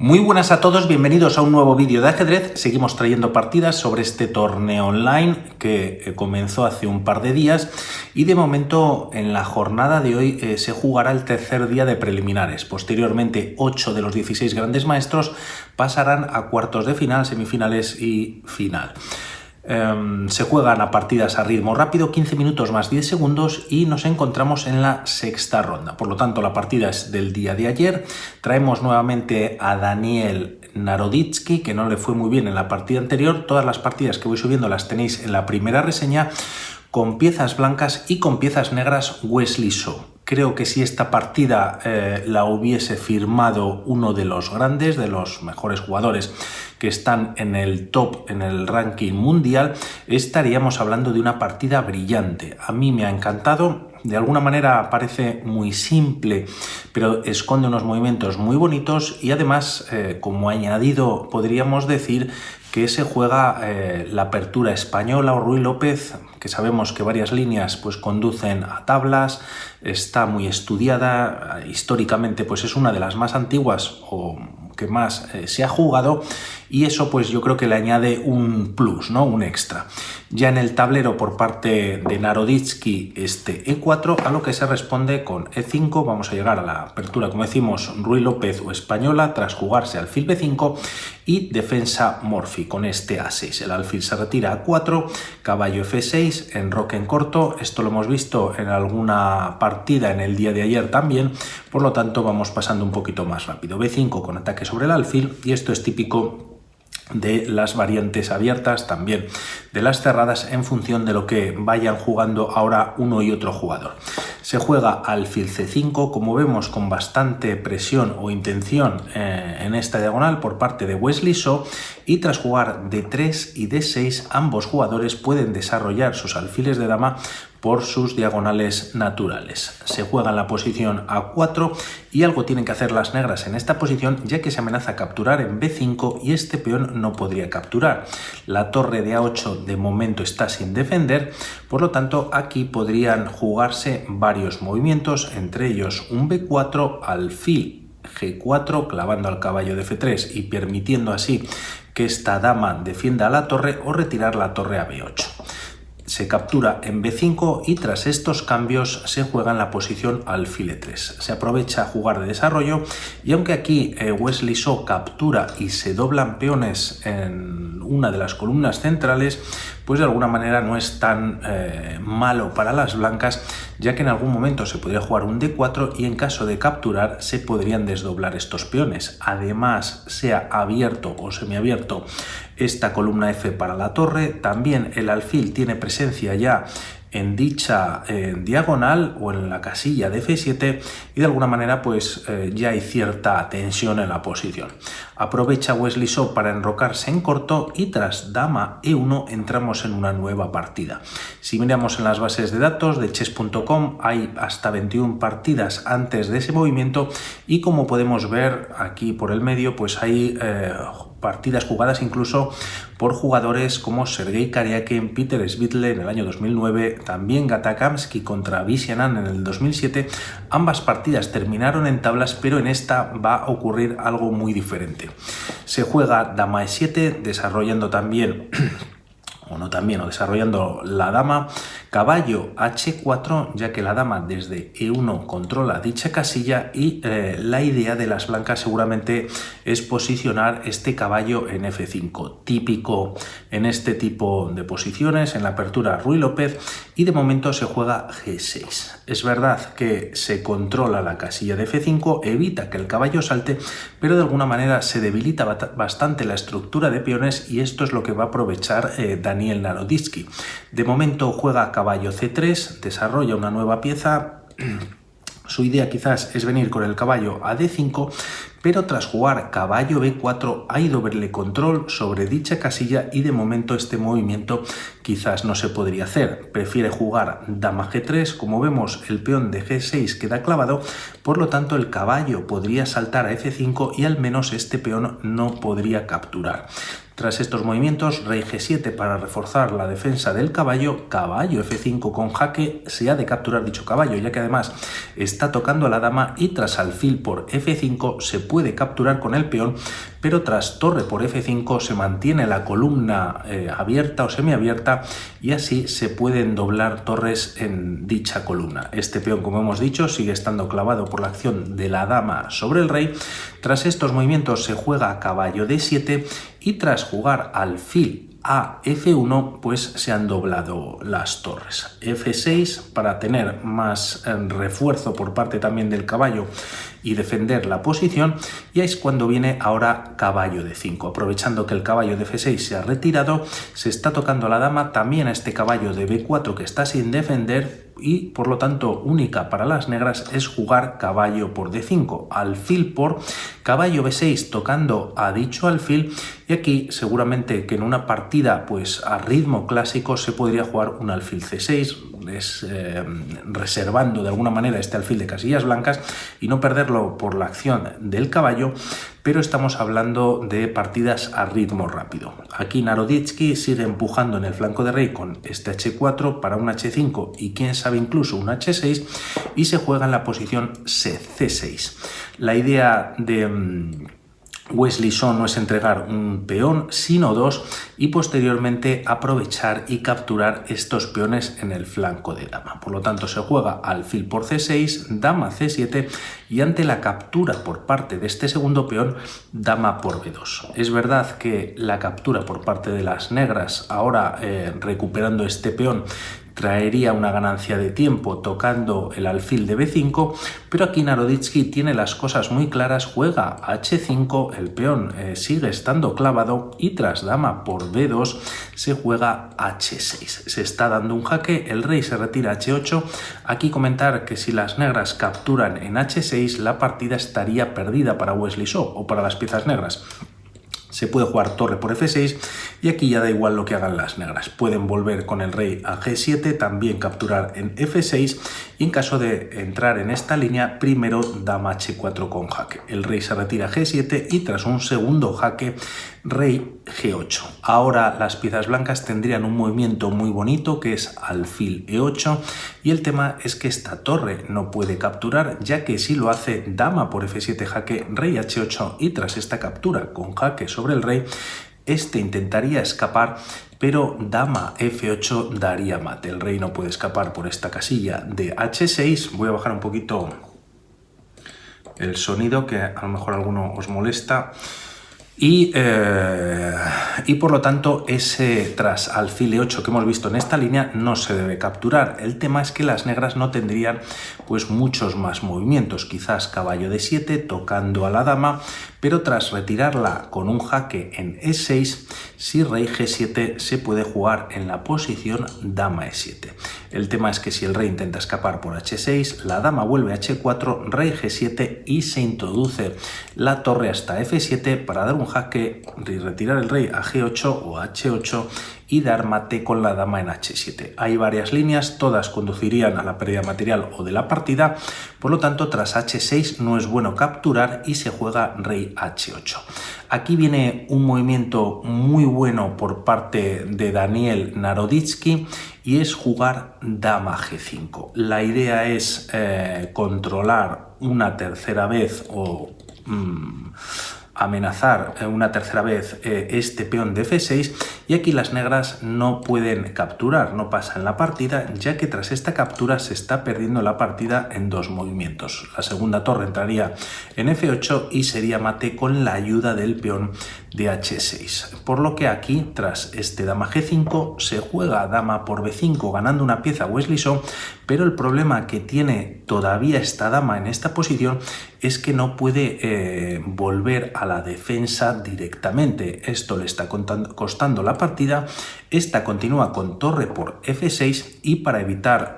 Muy buenas a todos, bienvenidos a un nuevo vídeo de ajedrez. Seguimos trayendo partidas sobre este torneo online que comenzó hace un par de días y de momento en la jornada de hoy se jugará el tercer día de preliminares. Posteriormente 8 de los 16 grandes maestros pasarán a cuartos de final, semifinales y final. Se juegan a partidas a ritmo rápido, 15 minutos más 10 segundos y nos encontramos en la sexta ronda. Por lo tanto, la partida es del día de ayer. Traemos nuevamente a Daniel Naroditsky, que no le fue muy bien en la partida anterior. Todas las partidas que voy subiendo las tenéis en la primera reseña, con piezas blancas y con piezas negras Wesley So. Creo que si esta partida la hubiese firmado uno de los grandes, de los mejores jugadores que están en el top, en el ranking mundial, estaríamos hablando de una partida brillante. A mí me ha encantado. De alguna manera parece muy simple, pero esconde unos movimientos muy bonitos y además, como añadido, podríamos decir que se juega la apertura española o Ruy López, que sabemos que varias líneas pues conducen a tablas, está muy estudiada, históricamente pues es una de las más antiguas o que más se ha jugado, y eso pues yo creo que le añade un plus, ¿no? Un extra. Ya en el tablero por parte de Naroditsky este E4, a lo que se responde con E5. Vamos a llegar a la apertura, como decimos, Ruy López o española, tras jugarse alfil B5 y defensa Morphy con este A6. El alfil se retira a 4, caballo F6, enroque en corto. Esto lo hemos visto en alguna partida en el día de ayer también, por lo tanto vamos pasando un poquito más rápido. B5 con ataque sobre el alfil, y esto es típico de las variantes abiertas, también de las cerradas, en función de lo que vayan jugando ahora uno y otro jugador. Se juega alfil C5, como vemos, con bastante presión o intención en esta diagonal por parte de Wesley So, y tras jugar D3 y D6 ambos jugadores pueden desarrollar sus alfiles de dama por sus diagonales naturales. Se juega en la posición A4 y algo tienen que hacer las negras en esta posición, ya que se amenaza capturar en B5 y este peón no podría capturar. La torre de A8 de momento está sin defender, por lo tanto aquí podrían jugarse varios movimientos, entre ellos un B4, alfil G4 clavando al caballo de F3 y permitiendo así que esta dama defienda a la torre, o retirar la torre a B8. Se captura en B5 y tras estos cambios se juega en la posición alfil E3. Se aprovecha a jugar de desarrollo, y aunque aquí Wesley So captura y se doblan peones en una de las columnas centrales, pues de alguna manera no es tan malo para las blancas, ya que en algún momento se podría jugar un D4 y en caso de capturar se podrían desdoblar estos peones. Además, sea abierto o semiabierto esta columna F para la torre, también el alfil tiene presencia ya en dicha diagonal o en la casilla de F7, y de alguna manera pues ya hay cierta tensión en la posición. Aprovecha Wesley So para enrocarse en corto y tras dama E1 entramos en una nueva partida. Si miramos en las bases de datos de chess.com hay hasta 21 partidas antes de ese movimiento, y como podemos ver aquí por el medio pues hay partidas jugadas incluso por jugadores como Sergei Karyakin, Peter Svitler en el año 2009, también Gata Kamsky contra Vishanan en el 2007. Ambas partidas terminaron en tablas, pero en esta va a ocurrir algo muy diferente. Se juega dama E7, desarrollando también desarrollando la dama, caballo H4, ya que la dama desde E1 controla dicha casilla, y la idea de las blancas seguramente es posicionar este caballo en F5, típico en este tipo de posiciones, en la apertura Ruy López, y de momento se juega G6. Es verdad que se controla la casilla de F5, evita que el caballo salte, pero de alguna manera se debilita bastante la estructura de peones, y esto es lo que va a aprovechar Daniel Naroditsky. De momento juega caballo C3, desarrolla una nueva pieza. Su idea quizás es venir con el caballo a D5, pero tras jugar caballo B4 hay doble control sobre dicha casilla y de momento este movimiento quizás no se podría hacer. Prefiere jugar dama G3, como vemos el peón de G6 queda clavado, por lo tanto el caballo podría saltar a F5 y al menos este peón no podría capturar. Tras estos movimientos, rey G7 para reforzar la defensa del caballo, caballo F5 con jaque, se ha de capturar dicho caballo, ya que además está tocando a la dama, y tras alfil por F5 se puede capturar con el peón, pero tras torre por F5 se mantiene la columna abierta o semiabierta, y así se pueden doblar torres en dicha columna. Este peón, como hemos dicho, sigue estando clavado por la acción de la dama sobre el rey. Tras estos movimientos se juega caballo D7, y tras jugar alfil a F1 pues se han doblado las torres. F6 para tener más refuerzo por parte también del caballo y defender la posición, y es cuando viene ahora caballo D5. Aprovechando que el caballo de F6 se ha retirado, se está tocando a la dama, también a este caballo de B4 que está sin defender, y por lo tanto única para las negras es jugar caballo por D5, alfil por caballo B6 tocando a dicho alfil, y aquí seguramente que en una partida pues a ritmo clásico se podría jugar un alfil C6, reservando de alguna manera este alfil de casillas blancas y no perderlo por la acción del caballo, pero estamos hablando de partidas a ritmo rápido. Aquí Naroditsky sigue empujando en el flanco de rey con este H4 para un H5 y quién sabe incluso un H6, y se juega en la posición C6. La idea de Wesley So no es entregar un peón, sino dos, y posteriormente aprovechar y capturar estos peones en el flanco de dama. Por lo tanto, se juega alfil por C6, dama C7, y ante la captura por parte de este segundo peón, dama por B2. Es verdad que la captura por parte de las negras, ahora recuperando este peón, traería una ganancia de tiempo tocando el alfil de B5, pero aquí Naroditsky tiene las cosas muy claras, juega H5, el peón sigue estando clavado, y tras dama por B2 se juega H6. Se está dando un jaque, el rey se retira a H8. Aquí comentar que si las negras capturan en H6, la partida estaría perdida para Wesley So o para las piezas negras. Se puede jugar torre por F6, y aquí ya da igual lo que hagan las negras. Pueden volver con el rey a G7, también capturar en F6, y en caso de entrar en esta línea, primero dama H4 con jaque. El rey se retira a G7 y tras un segundo jaque, rey G8. Ahora las piezas blancas tendrían un movimiento muy bonito que es alfil E8, y el tema es que esta torre no puede capturar, ya que si lo hace, dama por F7 jaque, rey H8, y tras esta captura con jaque sobre el rey, este intentaría escapar, pero dama F8 daría mate. El rey no puede escapar por esta casilla de H6. Voy a bajar un poquito el sonido, que a lo mejor alguno os molesta. Y por lo tanto ese tras alfil E8 que hemos visto en esta línea no se debe capturar. El tema es que las negras no tendrían pues muchos más movimientos, quizás caballo D7 tocando a la dama, pero tras retirarla con un jaque en E6, si rey G7 se puede jugar en la posición dama E7. El tema es que si el rey intenta escapar por H6, la dama vuelve a H4, rey G7 y se introduce la torre hasta F7 para dar un jaque y retirar el rey a G8 o H8 y dar mate con la dama en H7. Hay varias líneas, todas conducirían a la pérdida material o de la partida, por lo tanto tras H6 no es bueno capturar y se juega rey H8. Aquí viene un movimiento muy bueno por parte de Daniel Naroditsky y es jugar dama G5. La idea es controlar una tercera vez o amenazar una tercera vez este peón de F6, y aquí las negras no pueden capturar, no pasan la partida, ya que tras esta captura se está perdiendo la partida en dos movimientos. La segunda torre entraría en F8 y sería mate con la ayuda del peón de H6. Por lo que aquí, tras este dama G5, se juega dama por B5 ganando una pieza Wesley So, pero el problema que tiene todavía esta dama en esta posición es que no puede volver a la defensa directamente. Esto le está costando la partida. Esta continúa con torre por F6 y para evitar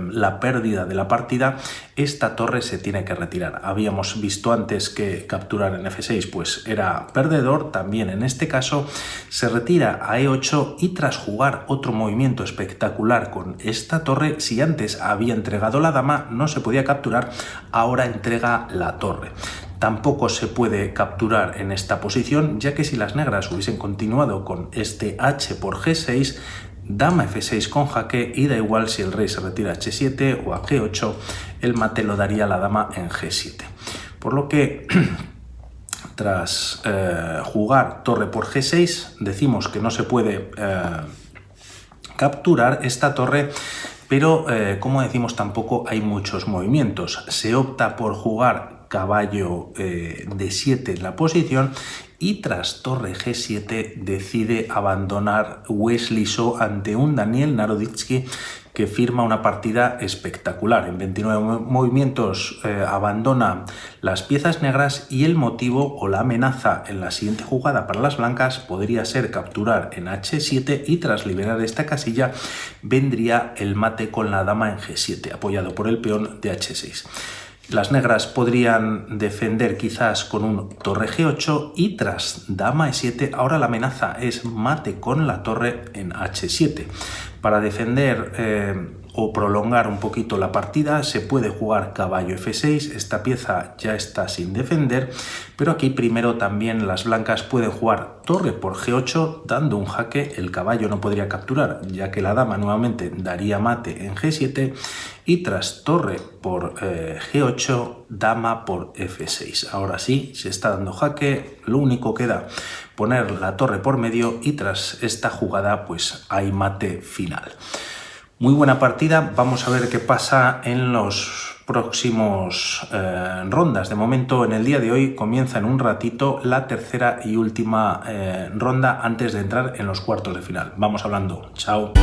la pérdida de la partida, esta torre se tiene que retirar. Habíamos visto antes que capturar en F6 pues era perdedor, también en este caso se retira a E8 y tras jugar otro movimiento espectacular con esta torre, si antes había entregado la dama no se podía capturar, ahora entrega la torre. tampoco se puede capturar en esta posición, ya que si las negras hubiesen continuado con este H por G6, dama F6 con jaque, y da igual si el rey se retira a H7 o a G8, el mate lo daría la dama en G7. Por lo que tras jugar torre por G6, decimos que no se puede capturar esta torre, pero como decimos tampoco hay muchos movimientos. Se opta por jugar caballo D7 en la posición, y tras torre G7 decide abandonar Wesley So ante un Daniel Naroditsky que firma una partida espectacular. En 29 movimientos abandona las piezas negras, y el motivo o la amenaza en la siguiente jugada para las blancas podría ser capturar en H7, y tras liberar esta casilla vendría el mate con la dama en G7 apoyado por el peón de H6. Las negras podrían defender quizás con un torre G8, y tras dama E7 ahora la amenaza es mate con la torre en H7. Para defender o prolongar un poquito la partida se puede jugar caballo F6, esta pieza ya está sin defender, pero aquí primero también las blancas pueden jugar torre por G8 dando un jaque, el caballo no podría capturar ya que la dama nuevamente daría mate en G7, y tras torre por G8, dama por F6. Ahora sí, se está dando jaque, lo único que queda poner la torre por medio, y tras esta jugada pues hay mate final. Muy buena partida, vamos a ver qué pasa en los próximos rondas. De momento, en el día de hoy comienza en un ratito la tercera y última ronda antes de entrar en los cuartos de final. Vamos hablando, chao.